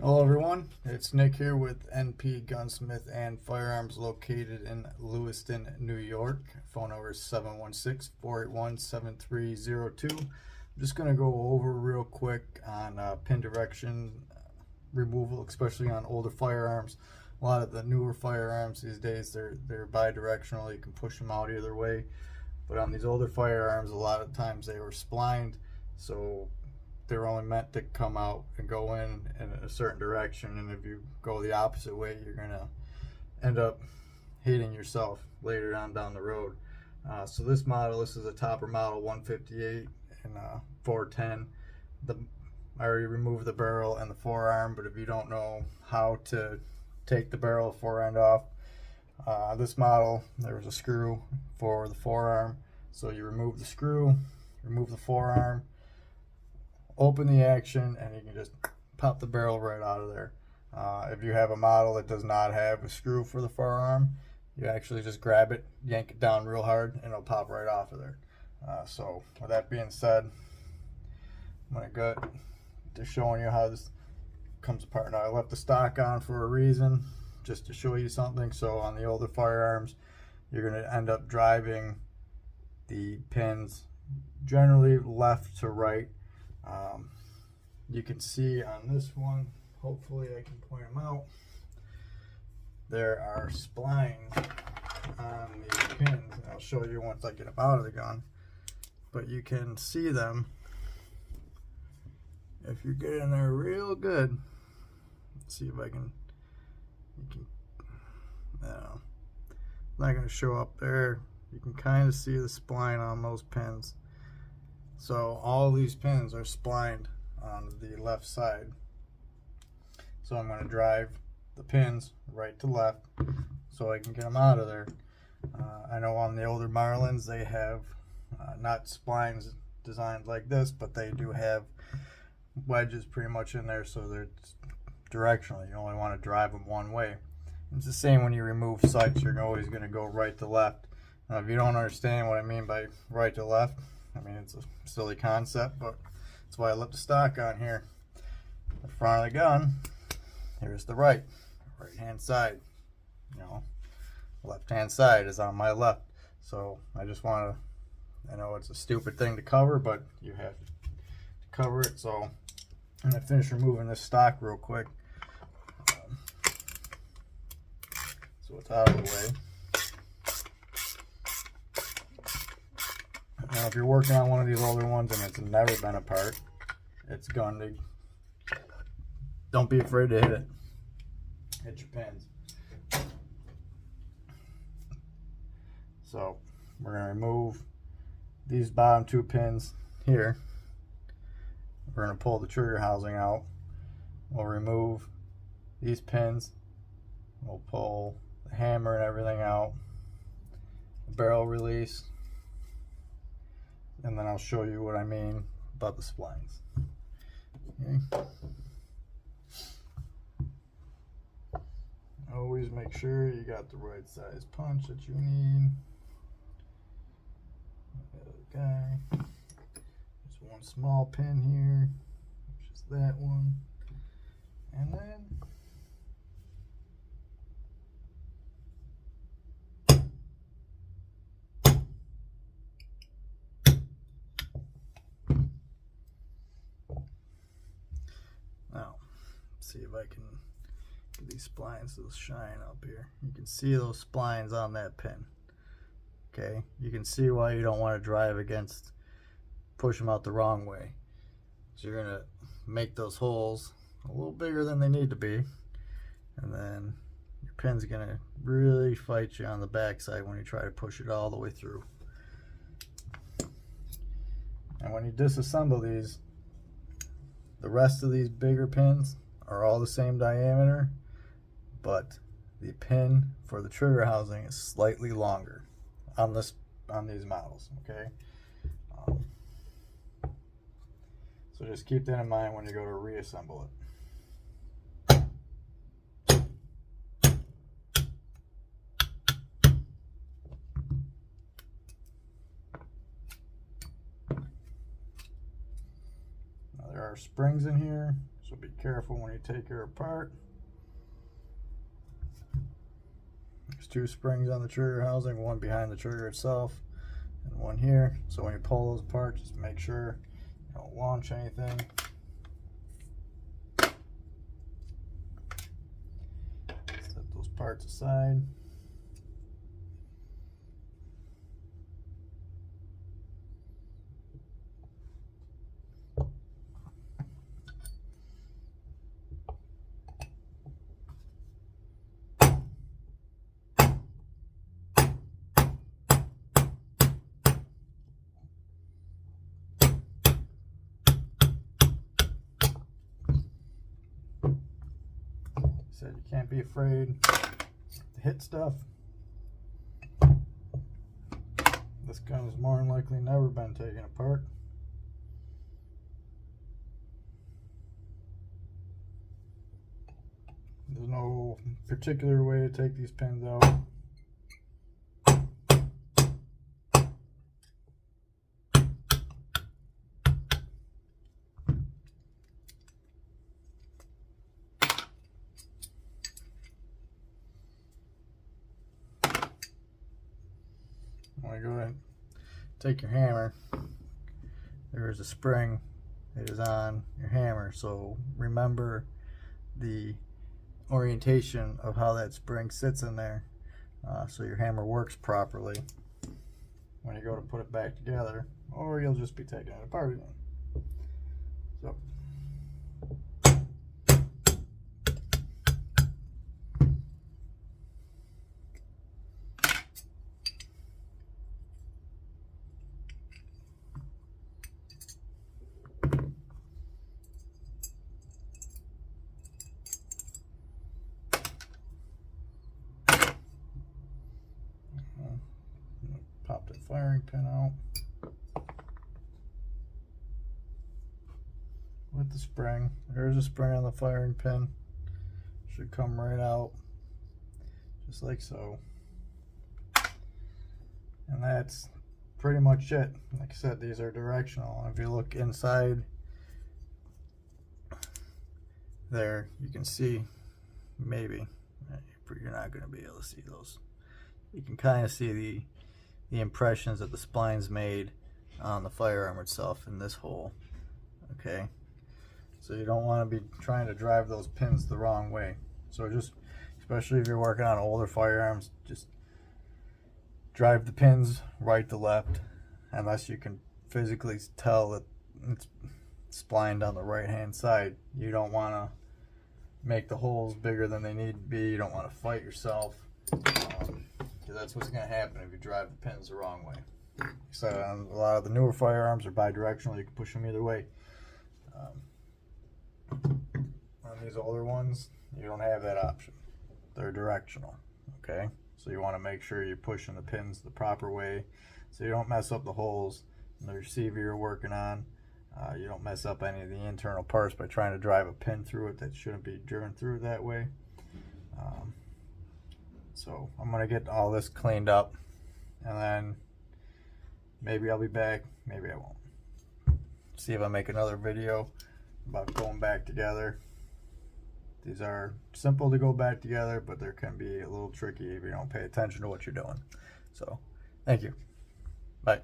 Hello everyone, it's Nick here with NP Gunsmith and Firearms located in Lewiston, New York. Phone number is 716-481-7302. I'm just going to go over real quick on pin direction removal, especially on older firearms. A lot of the newer firearms these days, they're bi-directional. You can push them out either way. But on these older firearms, a lot of times they were splined, so they're only meant to come out and go in a certain direction, and if you go the opposite way, you're gonna end up hating yourself later on down the road. So this is a Topper model 158 and 410. I already removed the barrel and the forearm, but if you don't know how to take the barrel forend off, this model, there was a screw for the forearm, so you remove the screw, remove the forearm, open the action, and you can just pop the barrel right out of there. If you have a model that does not have a screw for the forearm, you actually just grab it, yank it down real hard, and it'll pop right off of there. So with that being said, I'm going to go to showing you how this comes apart. Now I left the stock on for a reason, just to show you something. So on the older firearms, you're going to end up driving the pins generally left to right. You can see on this one, hopefully I can point them out, there are splines on these pins, and I'll show you once I get them out of the gun, but you can see them if you get in there real good. Let's see if I can, no, it's not going to show up there. You can kind of see the spline on those pins. So all these pins are splined on the left side. So I'm going to drive the pins right to left so I can get them out of there. I know on the older Marlins they have not splines designed like this, but they do have wedges pretty much in there, so they're directional. You only want to drive them one way. It's the same when you remove sights. You're always going to go right to left. Now, if you don't understand what I mean by right to left, I mean, it's a silly concept, but that's why I left the stock on here. The front of the gun, here's the right hand side. You know, left hand side is on my left. So I just want to, I know it's a stupid thing to cover, but you have to cover it. So I'm going to finish removing this stock real quick. So it's out of the way. Now, if you're working on one of these older ones and it's never been apart, it's going to, don't be afraid to hit it. Hit your pins. So we're going to remove these bottom two pins here. We're going to pull the trigger housing out. We'll remove these pins. We'll pull the hammer and everything out. The barrel release. And then I'll show you what I mean about the splines. Okay. Always make sure you got the right size punch that you need. Okay. There's one small pin here, which is that one. And then see if I can get these splines to shine up here. You can see those splines on that pin. Okay, you can see why you don't want to drive against, push them out the wrong way. So you're gonna make those holes a little bigger than they need to be, and then your pin's gonna really fight you on the backside when you try to push it all the way through. And when you disassemble these, the rest of these bigger pins are all the same diameter, but the pin for the trigger housing is slightly longer on these models. Okay, so just keep that in mind when you go to reassemble it. Now there are springs in here, so So be careful when you take her apart. There's 2 springs on the trigger housing, one behind the trigger itself and one here. So when you pull those apart, just make sure you don't launch anything. Set those parts aside. Said you can't be afraid to hit stuff. This gun's more than likely never been taken apart. There's no particular way to take these pins out. When you go ahead and take your hammer, there's a spring that is on your hammer, so remember the orientation of how that spring sits in there, so your hammer works properly when you go to put it back together, or you'll just be taking it apart again. So pop the firing pin out with the spring. There's a spring on the firing pin. Should come right out just like so. And that's pretty much it. Like I said, these are directional. And if you look inside there, you can see, maybe you're not going to be able to see those. You can kind of see the impressions that the spline's made on the firearm itself in this hole. Okay, so you don't want to be trying to drive those pins the wrong way. So just, especially if you're working on older firearms, just drive the pins right to left, unless you can physically tell that it's splined on the right hand side. You don't want to make the holes bigger than they need to be. You don't want to fight yourself. That's what's going to happen if you drive the pins the wrong way. So a lot of the newer firearms are bi-directional. You can push them either way. On these older ones, you don't have that option. They're directional. Okay, so you want to make sure you're pushing the pins the proper way, so you don't mess up the holes in the receiver you're working on. You don't mess up any of the internal parts by trying to drive a pin through it that shouldn't be driven through that way. So I'm going to get all this cleaned up, and then maybe I'll be back, maybe I won't. See if I make another video about going back together. These are simple to go back together, but they can be a little tricky if you don't pay attention to what you're doing. So, thank you. Bye.